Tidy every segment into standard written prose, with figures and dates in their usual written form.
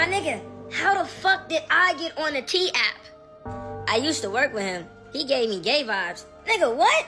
My nigga, how the fuck did I get on the T app? I used to work with him. He gave me gay vibes. Nigga, what?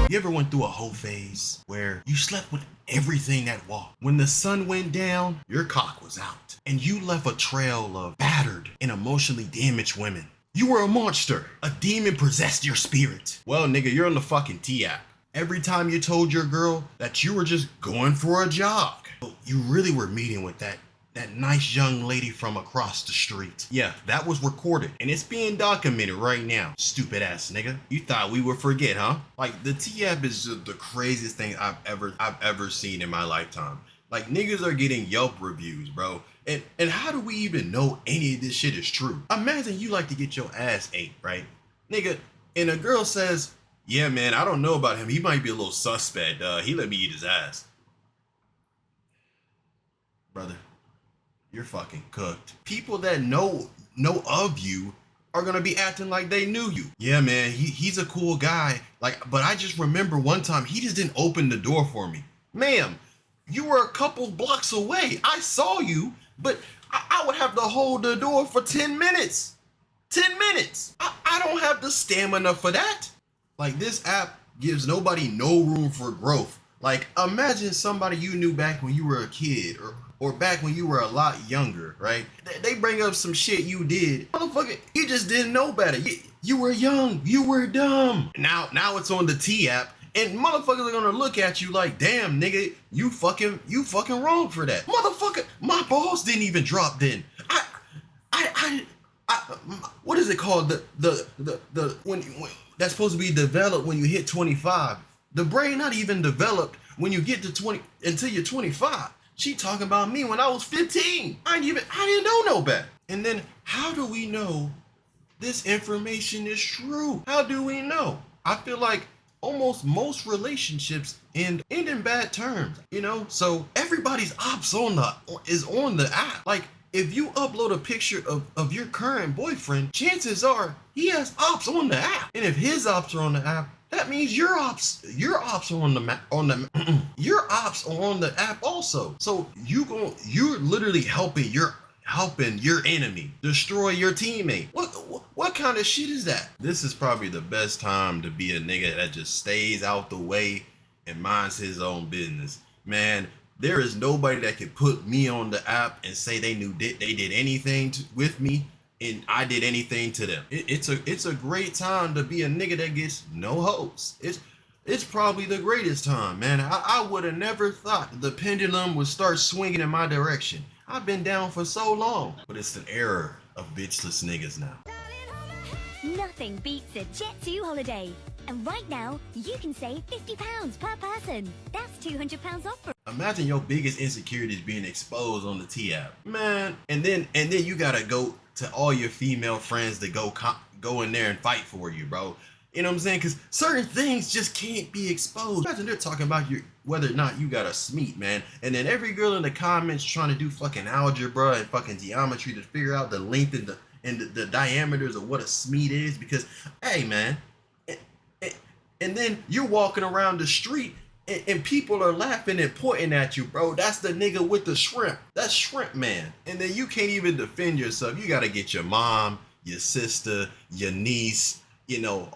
You ever went through a whole phase where you slept with everything that walked? When the sun went down, your cock was out, and you left a trail of battered and emotionally damaged women. You were a monster. A demon possessed your spirit. Well, nigga, you're on the fucking T app. Every time you told your girl that you were just going for a jog, you really were meeting with that nice young lady from across the street. Yeah, that was recorded, and it's being documented right now. Stupid ass nigga. You thought we would forget, huh? Like, the T app is just the craziest thing I've ever seen in my lifetime. Like, niggas are getting Yelp reviews, bro. And how do we even know any of this shit is true? Imagine you like to get your ass ate, right? Nigga, and a girl says, yeah, man, I don't know about him. He might be a little suspect. He let me eat his ass. Brother, you're fucking cooked. People that know of you are gonna be acting like they knew you. Yeah, man, he's a cool guy. Like, but I just remember one time he just didn't open the door for me. Ma'am, you were a couple blocks away. I saw you, but I would have to hold the door for 10 minutes. 10 minutes. I don't have the stamina for that. Like, this app gives nobody no room for growth. Like, imagine somebody you knew back when you were a kid or back when you were a lot younger, right? They bring up some shit you did. Motherfucker, you just didn't know better. You were young. You were dumb. Now it's on the T app. And motherfuckers are gonna look at you like, damn, nigga, you fucking wrong for that. Motherfucker, my balls didn't even drop then. What is it called? When that's supposed to be developed when you hit 25. The brain not even developed when you get to 20 until you're 25. She talking about me when I was 15. I didn't know no better. And then how do we know this information is true? How do we know? I feel like almost most relationships end in bad terms, you know? So everybody's ops is on the app. Like, if you upload a picture of your current boyfriend, chances are he has ops on the app. And if his ops are on the app, that means your ops are on the your ops are on the app also. So you're literally helping your enemy destroy your teammate. What kind of shit is that? This is probably the best time to be a nigga that just stays out the way and minds his own business. Man, there is nobody that can put me on the app and say they did anything with me and I did anything to them. It's a great time to be a nigga that gets no hoes. It's probably the greatest time, man. I would have never thought the pendulum would start swinging in my direction. I've been down for so long, but it's the era of bitchless niggas now. Nothing beats a Jet2 holiday. And right now, you can save £50 per person. That's £200 off. Imagine your biggest insecurities being exposed on the T app. Man, and then you gotta go to all your female friends to go in there and fight for you, bro. You know what I'm saying? Because certain things just can't be exposed. Imagine they're talking about whether or not you got a SMEAT, man. And then every girl in the comments trying to do fucking algebra and fucking geometry to figure out the length and the diameters of what a SMEAT is. Because, hey, man. And then you're walking around the street and people are laughing and pointing at you, bro. That's the nigga with the shrimp. That's Shrimp Man. And then you can't even defend yourself. You got to get your mom, your sister, your niece, you know,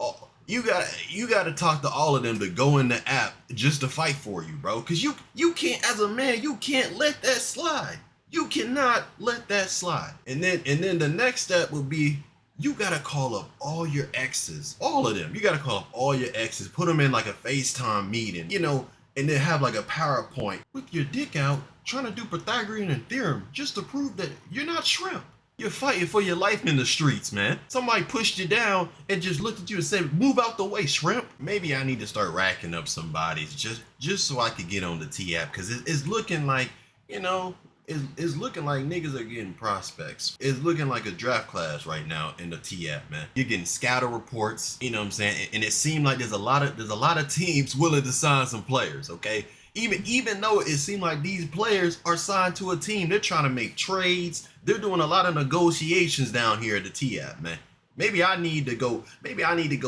you got to talk to all of them to go in the app just to fight for you, bro. Because you can't, as a man, you can't let that slide. You cannot let that slide. And then the next step would be, you got to call up all your exes, all of them. You got to call up all your exes, put them in like a FaceTime meeting, you know, and then have like a PowerPoint with your dick out trying to do Pythagorean theorem just to prove that you're not shrimp. You're fighting for your life in the streets, man. Somebody pushed you down and just looked at you and said, move out the way, shrimp. Maybe I need to start racking up some bodies just so I could get on the T app, because it's looking like, you know, it's looking like niggas are getting prospects. It's looking like a draft class right now in the T app, man. You're getting scatter reports, you know what I'm saying? And it seemed like there's a lot of teams willing to sign some players, okay? Even though it seemed like these players are signed to a team, they're trying to make trades. They're doing a lot of negotiations down here at the T app, man. Maybe I need to go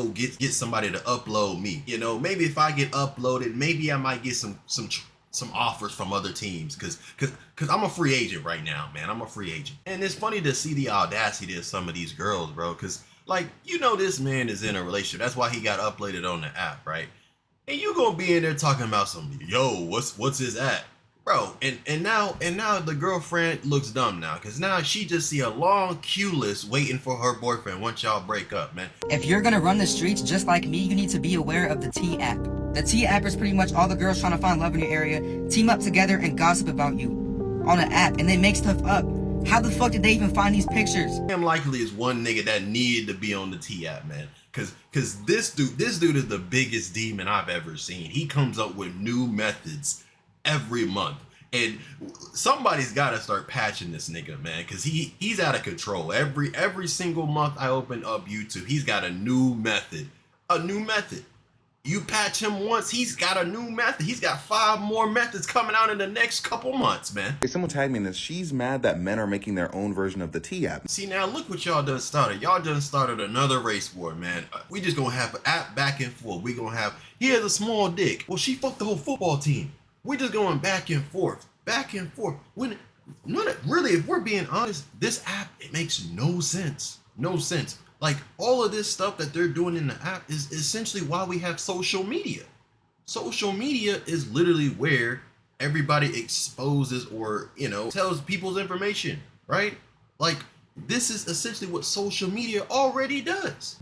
get somebody to upload me. You know, maybe if I get uploaded, maybe I might get some offers from other teams cuz I'm a free agent right now, man. I'm a free agent. And it's funny to see the audacity of some of these girls, bro, cuz like, you know, this man is in a relationship. That's why he got uploaded on the app, right? And you gonna be in there talking about some, yo, what's his app? Bro, and now the girlfriend looks dumb now, because now she just see a long queue list waiting for her boyfriend once y'all break up, man. If you're gonna run the streets just like me, you need to be aware of the T app. The T app is pretty much all the girls trying to find love in your area, team up together and gossip about you on an app, and they make stuff up. How the fuck did they even find these pictures? Damn likely is one nigga that needed to be on the T app, man. Cause this dude is the biggest demon I've ever seen. He comes up with new methods every month. And somebody's got to start patching this nigga, man, because he's out of control. Every single month I open up YouTube, he's got a new method. You patch him once, he's got a new method. He's got 5 more methods coming out in the next couple months, man. If someone tagged me in this, she's mad that men are making their own version of the T app. See, now look what y'all done started. Y'all done started another race war, man. We just gonna have an app back and forth. We gonna have, he has a small dick. Well, she fucked the whole football team. We're just going back and forth. When really, if we're being honest, this app, it makes no sense. No sense. Like, all of this stuff that they're doing in the app is essentially why we have social media. Social media is literally where everybody exposes or, you know, tells people's information, right? Like, this is essentially what social media already does.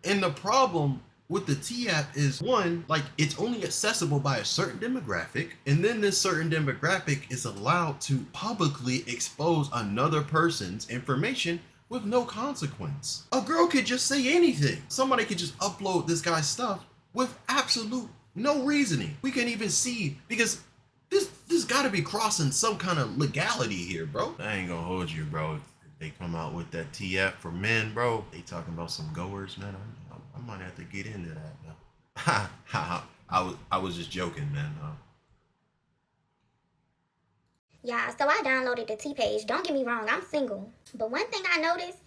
And the problem with the T app is, one, like, it's only accessible by a certain demographic, and then this certain demographic is allowed to publicly expose another person's information with no consequence. A girl could just say anything. Somebody could just upload this guy's stuff with absolute no reasoning. We can even see, because this gotta be crossing some kind of legality here, bro. I ain't gonna hold you, bro. If they come out with that T app for men, bro, they talking about some goers, man. I might have to get into that, man. I was just joking, man. Yeah, so I downloaded the T page. Don't get me wrong, I'm single. But one thing I noticed,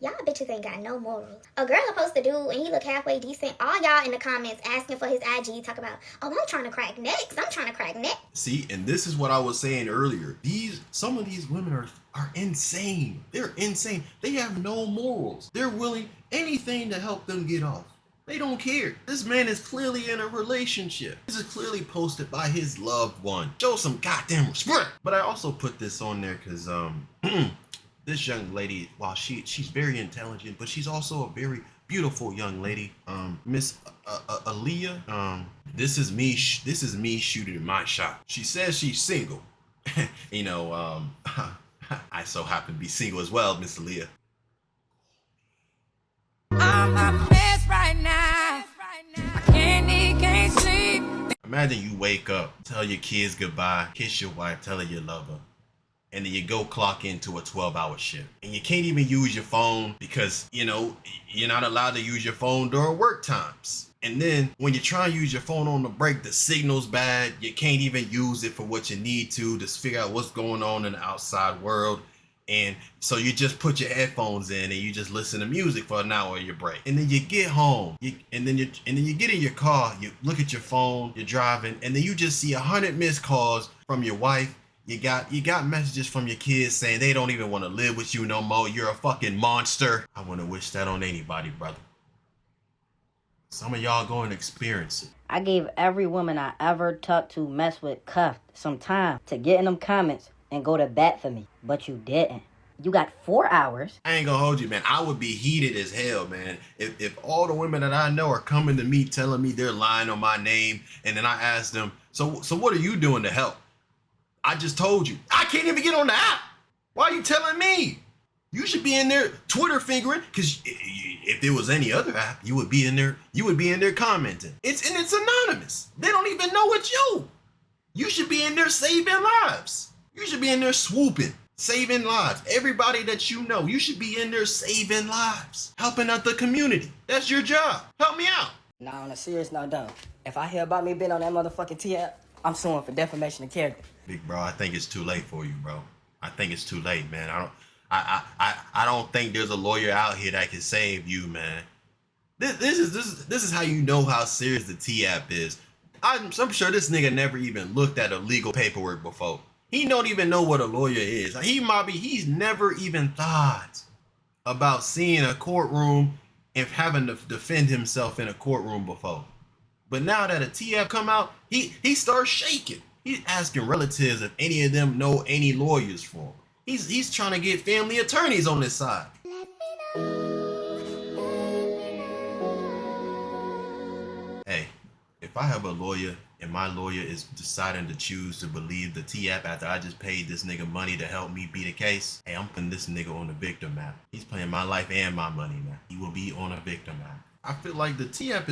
y'all bitches ain't got no morals. A girl will post a dude and he look halfway decent. All y'all in the comments asking for his IG, talk about, oh, I'm trying to crack necks. I'm trying to crack neck. See, and this is what I was saying earlier. Some of these women are insane. They're insane. They have no morals. They're willing anything to help them get off. They don't care. This man is clearly in a relationship. This is clearly posted by his loved one. Show some goddamn respect. But I also put this on there because this young lady, while she's very intelligent, but she's also a very beautiful young lady. Miss Aaliyah. This is me shooting my shot. She says she's single. You know, I so happen to be single as well, Miss Aaliyah. I'm a mess right now. I can't eat, can't sleep. Imagine you wake up, tell your kids goodbye, kiss your wife, tell her you love her, and then you go clock into a 12-hour shift. And you can't even use your phone because, you know, you're not allowed to use your phone during work times. And then when you try and use your phone on the break, the signal's bad. You can't even use it for what you need to figure out what's going on in the outside world. And so you just put your headphones in and you just listen to music for an hour of your break. And then you get home, and then you get in your car, you look at your phone, you're driving, and then you just see 100 missed calls from your wife. You got messages from your kids saying they don't even want to live with you no more. You're a fucking monster. I wouldn't wish that on anybody, brother. Some of y'all going to experience it. I gave every woman I ever talked to, mess with, cuffed, some time to get in them comments and go to bat for me, but you didn't. You got 4 hours. I ain't gonna hold you, man. I would be heated as hell, man. If all the women that I know are coming to me telling me they're lying on my name, and then I ask them, so what are you doing to help? I just told you. I can't even get on the app. Why are you telling me? You should be in there Twitter fingering, because if there was any other app, you would be in there commenting. It's anonymous. They don't even know it's you. You should be in there saving lives. You should be in there swooping, saving lives. Everybody that you know, you should be in there saving lives, helping out the community. That's your job. Help me out. Nah, on a serious note, though, if I hear about me being on that motherfucking T app, I'm suing for defamation of character. Big bro, I think it's too late for you, bro. I think it's too late, man. I don't think there's a lawyer out here that can save you, man. This is how you know how serious the T-App is. I'm sure this nigga never even looked at a legal paperwork before. He don't even know what a lawyer is. He's never even thought about seeing a courtroom and having to defend himself in a courtroom before. But now that a T-App come out, he starts shaking. He's asking relatives if any of them know any lawyers for him. He's trying to get family attorneys on this side. Hey, if I have a lawyer and my lawyer is deciding to choose to believe the T-App after I just paid this nigga money to help me beat a case, hey, I'm putting this nigga on the victim map. He's playing my life and my money now. He will be on a victim map. I feel like the T-App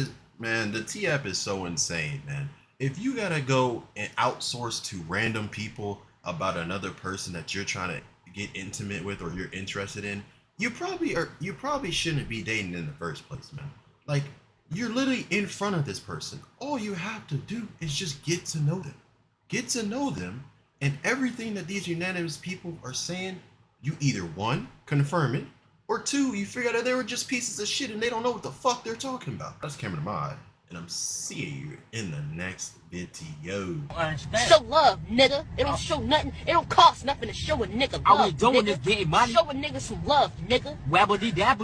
is so insane, man. If you gotta go and outsource to random people about another person that you're trying to get intimate with or you're interested in, you probably shouldn't be dating in the first place, man. Like, you're literally in front of this person. All you have to do is just get to know them. Get to know them, and everything that these unanimous people are saying, you either one, confirm it, or two, you figure out that they were just pieces of shit and they don't know what the fuck they're talking about. That's Cameron Ahmad, and I'm seeing you in the next video. Show love, nigga. It don't show nothing. It don't cost nothing to show a nigga love. I was doing this getting money. Show a nigga some love, nigga. Wabbly dabble.